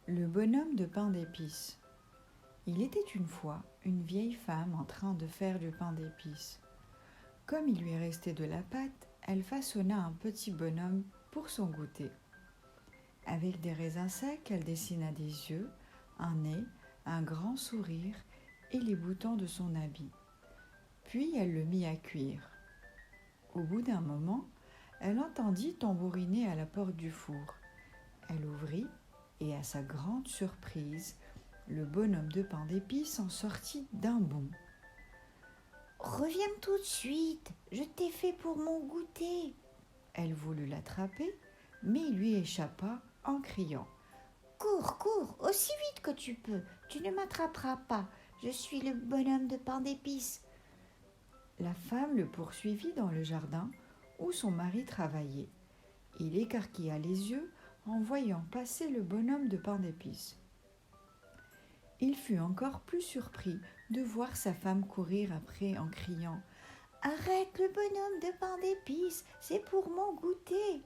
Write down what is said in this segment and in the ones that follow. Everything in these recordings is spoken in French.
Le bonhomme de pain d'épices. Il était une fois une vieille femme en train de faire du pain d'épices. Comme il lui restait de la pâte, elle façonna un petit bonhomme pour son goûter. Avec des raisins secs, elle dessina des yeux, un nez, un grand sourire et les boutons de son habit. Puis elle le mit à cuire. Au bout d'un moment, elle entendit tambouriner à la porte du four. Elle ouvrit et, à sa grande surprise, le bonhomme de pain d'épices en sortit d'un bond. « Reviens tout de suite, je t'ai fait pour mon goûter. » Elle voulut l'attraper, mais il lui échappa en criant. « Cours, cours, aussi vite que tu peux, tu ne m'attraperas pas, je suis le bonhomme de pain d'épices. » La femme le poursuivit dans le jardin où son mari travaillait. Il écarquilla les yeux en voyant passer le bonhomme de pain d'épices. Il fut encore plus surpris de voir sa femme courir après en criant « Arrête le bonhomme de pain d'épices, c'est pour mon goûter. »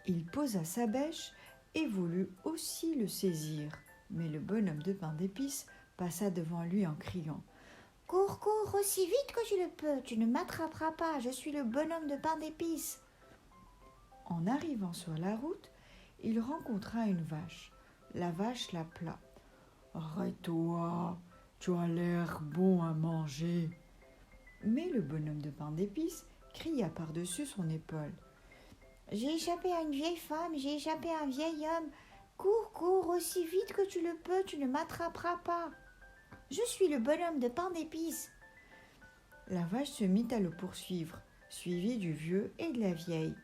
Il posa sa bêche et voulut aussi le saisir, mais le bonhomme de pain d'épices passa devant lui en criant « Cours, cours, aussi vite que tu le peux, tu ne m'attraperas pas, je suis le bonhomme de pain d'épices. » En arrivant sur la route, il rencontra une vache. La vache l'appela. « Arrête-toi, tu as l'air bon à manger. » Mais le bonhomme de pain d'épices cria par-dessus son épaule. « J'ai échappé à une vieille femme, j'ai échappé à un vieil homme. Cours, cours, aussi vite que tu le peux, tu ne m'attraperas pas. Je suis le bonhomme de pain d'épices. » La vache se mit à le poursuivre, suivi du vieux et de la vieille.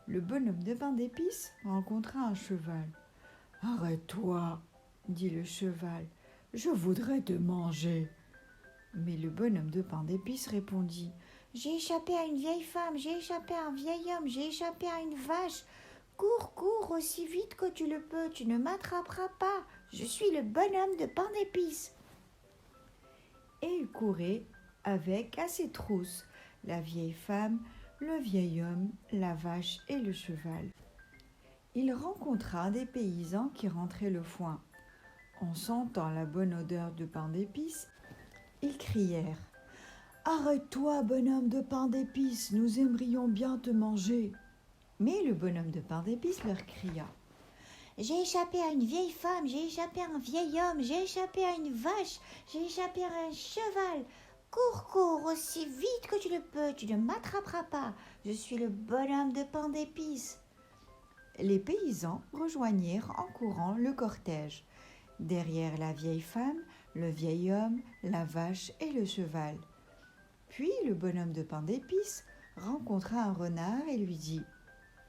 Le bonhomme de pain d'épices rencontra un cheval. « Arrête-toi, dit le cheval, je voudrais te manger. » Mais le bonhomme de pain d'épices répondit « J'ai échappé à une vieille femme, j'ai échappé à un vieil homme, j'ai échappé à une vache. Cours, cours, aussi vite que tu le peux, tu ne m'attraperas pas. Je suis le bonhomme de pain d'épices. » Et il courait avec à ses trousses la vieille femme, le vieil homme, la vache et le cheval. Il rencontra des paysans qui rentraient le foin. En sentant la bonne odeur de pain d'épices, ils crièrent « Arrête-toi, bonhomme de pain d'épices, nous aimerions bien te manger. » Mais le bonhomme de pain d'épices leur cria « J'ai échappé à une vieille femme, j'ai échappé à un vieil homme, j'ai échappé à une vache, j'ai échappé à un cheval. Cours, cours, aussi vite que tu le peux, tu ne m'attraperas pas. Je suis le bonhomme de pain d'épices. » Les paysans rejoignirent en courant le cortège. Derrière la vieille femme, le vieil homme, la vache et le cheval. Puis le bonhomme de pain d'épices rencontra un renard et lui dit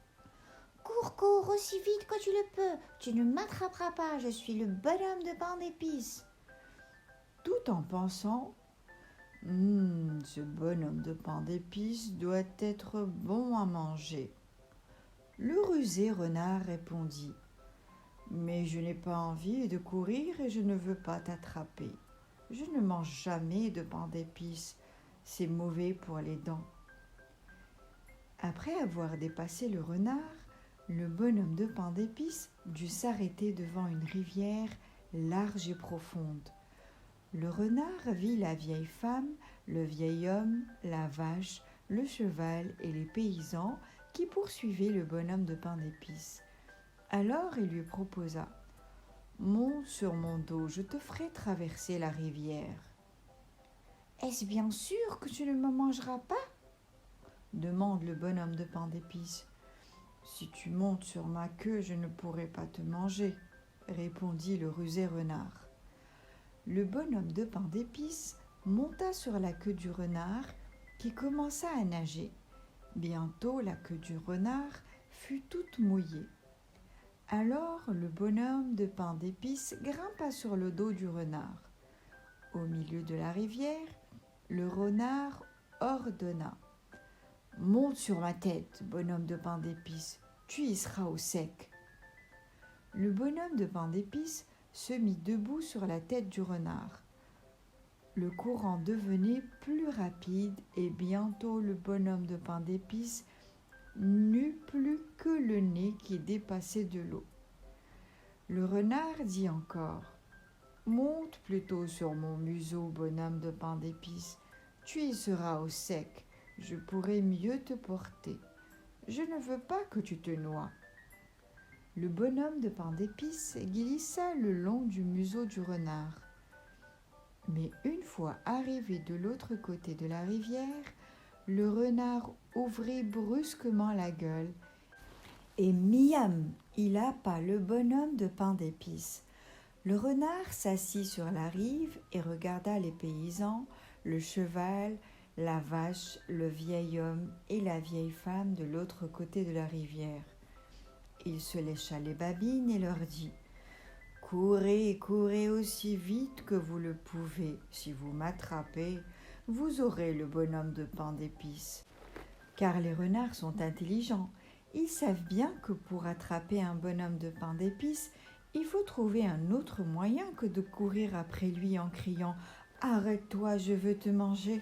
« Cours, cours, aussi vite que tu le peux, tu ne m'attraperas pas, je suis le bonhomme de pain d'épices. » Tout en pensant « ce bonhomme de pain d'épices doit être bon à manger. » Le rusé renard répondit « Mais je n'ai pas envie de courir et je ne veux pas t'attraper. Je ne mange jamais de pain d'épices, c'est mauvais pour les dents. » Après avoir dépassé le renard, le bonhomme de pain d'épices dut s'arrêter devant une rivière large et profonde. Le renard vit la vieille femme, le vieil homme, la vache, le cheval et les paysans qui poursuivaient le bonhomme de pain d'épices. Alors il lui proposa « Monte sur mon dos, je te ferai traverser la rivière. »« Est-ce bien sûr que tu ne me mangeras pas ?» demande le bonhomme de pain d'épices. « Si tu montes sur ma queue, je ne pourrai pas te manger, » répondit le rusé renard. Le bonhomme de pain d'épices monta sur la queue du renard qui commença à nager. Bientôt la queue du renard fut toute mouillée. Alors le bonhomme de pain d'épices grimpa sur le dos du renard. Au milieu de la rivière, le renard ordonna « Monte sur ma tête, bonhomme de pain d'épices, tu y seras au sec. » Le bonhomme de pain d'épices se mit debout sur la tête du renard. Le courant devenait plus rapide et bientôt le bonhomme de pain d'épices n'eut plus que le nez qui dépassait de l'eau. Le renard dit encore: monte plutôt sur mon museau, bonhomme de pain d'épices. Tu y seras au sec, je pourrai mieux te porter. Je ne veux pas que tu te noies. Le bonhomme de pain d'épices glissa le long du museau du renard. Mais une fois arrivé de l'autre côté de la rivière, le renard ouvrit brusquement la gueule et miam, il happa le bonhomme de pain d'épices. Le renard s'assit sur la rive et regarda les paysans, le cheval, la vache, le vieil homme et la vieille femme de l'autre côté de la rivière. Il se lécha les babines et leur dit: courez, courez aussi vite que vous le pouvez. Si vous m'attrapez, vous aurez le bonhomme de pain d'épices. Car les renards sont intelligents. Ils savent bien que pour attraper un bonhomme de pain d'épices, il faut trouver un autre moyen que de courir après lui en criant: arrête-toi, je veux te manger.